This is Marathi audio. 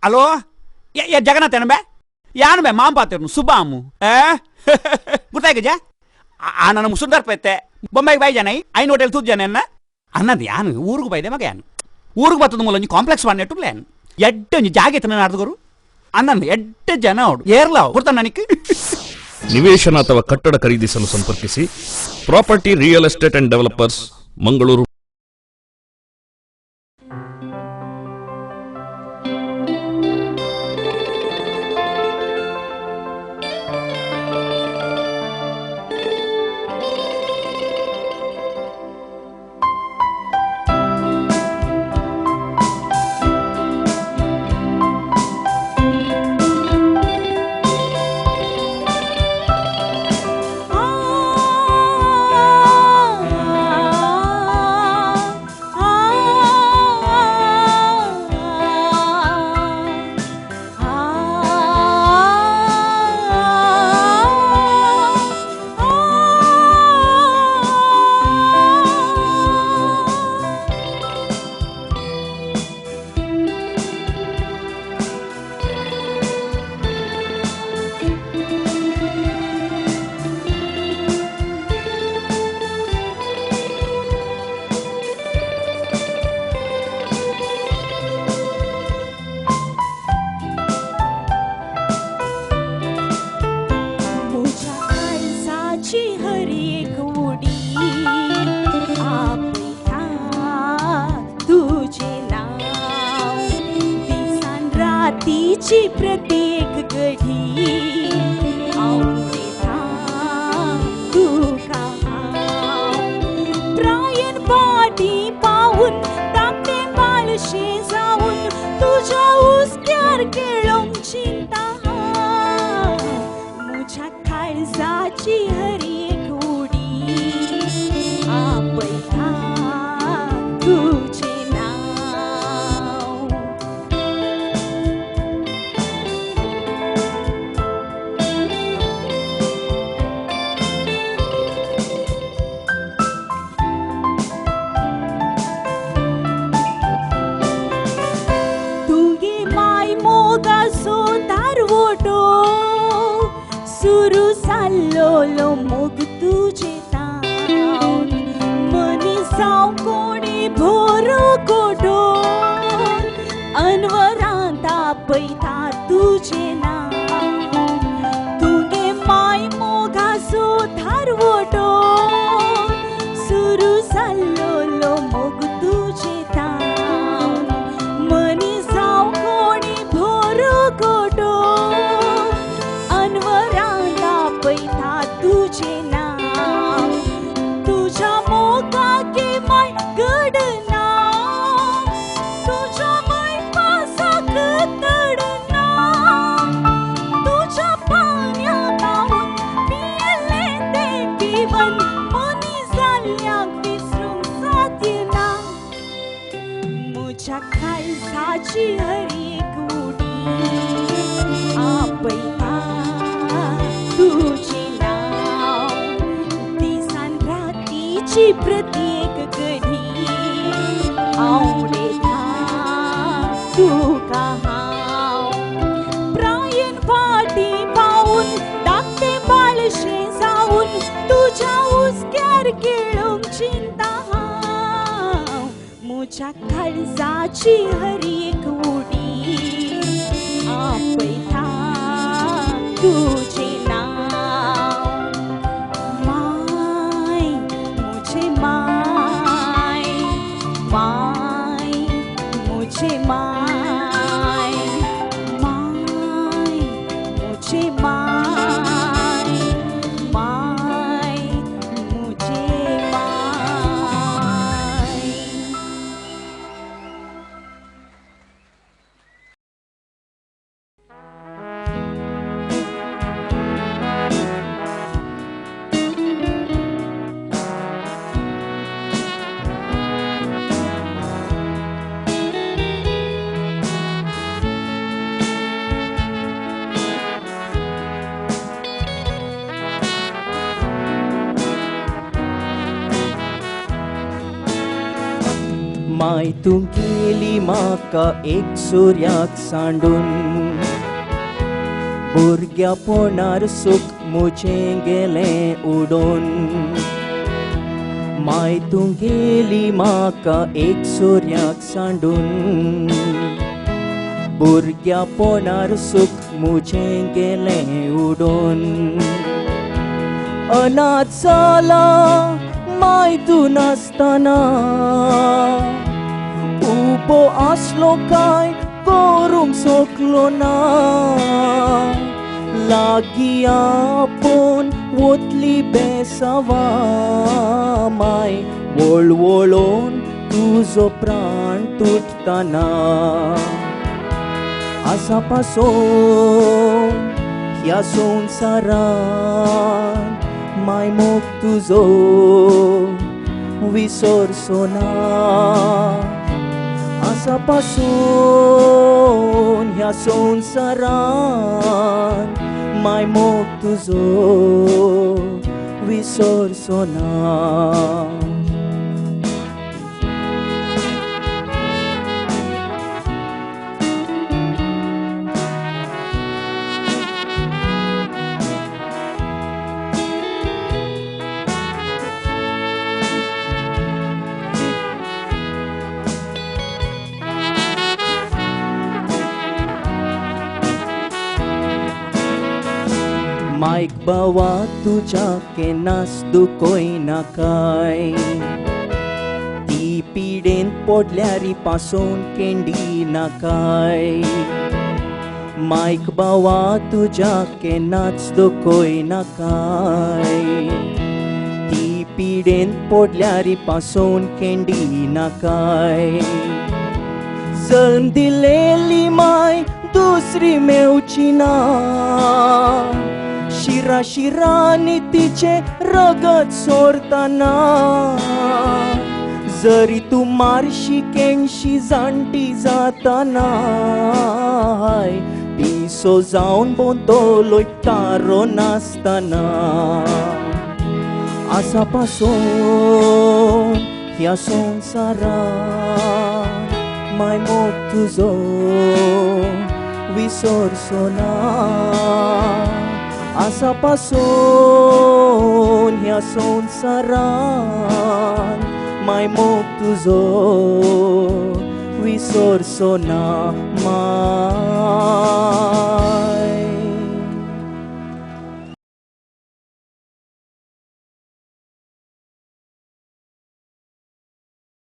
ಹಲೋ ಜಗನ್ನಾಥೇನ ಬೇ ಯಾನು ಬೇ ಮಾಂ ಪಾತಿರ್ನು ಸುಬ್ಬಾಮು ಗೊತ್ತಾಯ್ಗಜ ನನ್ನ ಮುಸುಂದರ್ ಪೈತೆ ಬೊಂಬೈಗೆ ಬೈ ಜನ ಐನು ಹೋಟೆಲ್ ತೂತ್ ಜನ ಅನ್ನದು ಯಾನು ಊರಿಗೆ ಬೈದೆ ಮಗ ಯಾನು ಊರಿಗೆ ಬರ್ತದ ಮೂಲ ಒಂಜಿ ಕಾಂಪ್ಲೆಕ್ಸ್ ಮಾಡಿಟ್ಟು ಪ್ಲಾನ್ ಎಡ್ಡ ಒಂಜಿ ಜಾಗ ಇತ್ತು ನಾಡ್ದಗೋರು ಅನ್ನಂದು ಎಡ್ಡ ಜನ ಅವಡು ಏರ್ಲಾವ್ ಕೊಡ್ತಾನೆ ನನಗೆ ನಿವೇಶನ ಅಥವಾ ಕಟ್ಟಡ ಖರೀದಿಸಲು ಸಂಪರ್ಕಿಸಿ property real estate and developers Mangaluru. प्रत्येक घडी आवडता तू कहा प्रायण पाठी पाहून टाकते बाळशे जाऊन तुझ्या उस्क्यार केळून चिंता मुझ्या काळजाची हरी एक उडी आपयता तुझे लो मोग तुझे ताऊन मनी साव कोणी भोरो गोडो अनवरांता पैता तुझे नाव तुगे माय मोगा सो धारवटो सुरू जाल्लो लो मोग तुझे ताऊन मनी साव कोणी भोरो गोडो पैता तुझे नाव तुझ्या मोगा के माय गडना तुझ्या माय पासा कतडना तुझ्या पाण्या पाहून पियले ते पिवन मनी जाल्याक विसरूंक साध्यना मुझ्या काळजाची हरी एक उडी आपयता तुझे नाव दिसान रातीची प्रत्येक घडी आवडेता तू कहा प्रायण पाठी पाहून टाकते बाळशे जाऊन तुझ्या उस्क्यार केळून चिंता मुझ्या काळजाची हरी एक उडी आपयता तुझे माय तू गेली म्हाका एक सूर्याक सांडून भुरग्यापणार सुख मुजें गेलें उडून माय तूं गेली म्हाका एक सूर्याक सांडून भुरग्यापणार सुख मुजें गेलें उडून अनाथ जाला माय तूं नासतना उबो आसलो काय करूंक सोकलो ना लागीं आपूण वतली बेसावा माय वळवळोन तुजो प्राण तुटतना आसा पासून ह्या संवसारान माय मोग तुजो विसरचो ना आसा पासून ह्या संवसारान माय मोग तुजो विसरचो ना मायक बावा तुझ्या केन्नाच दुखोयना काय ती पिडेन पडल्यारी पासून केंडी नाकाय मायक बावा तुझ्या केन्नाच दुखोयना काय ती पिडेन पडल्यारी पासून केंडी नाकाय जल्म दिलेली माय दुसरी मेवची ना शिरा शिरानी तिचे रगत सोरतना जरी तू मारशी केणशी जाणटी जातना पिसो जावन बोंतलोय तारो नासतना आसा पासून ह्या संवसारान माय मोग तुजो विसरचो ना आसा पासून ह्या संवसारान माय मोग तुजो विसरचो ना माय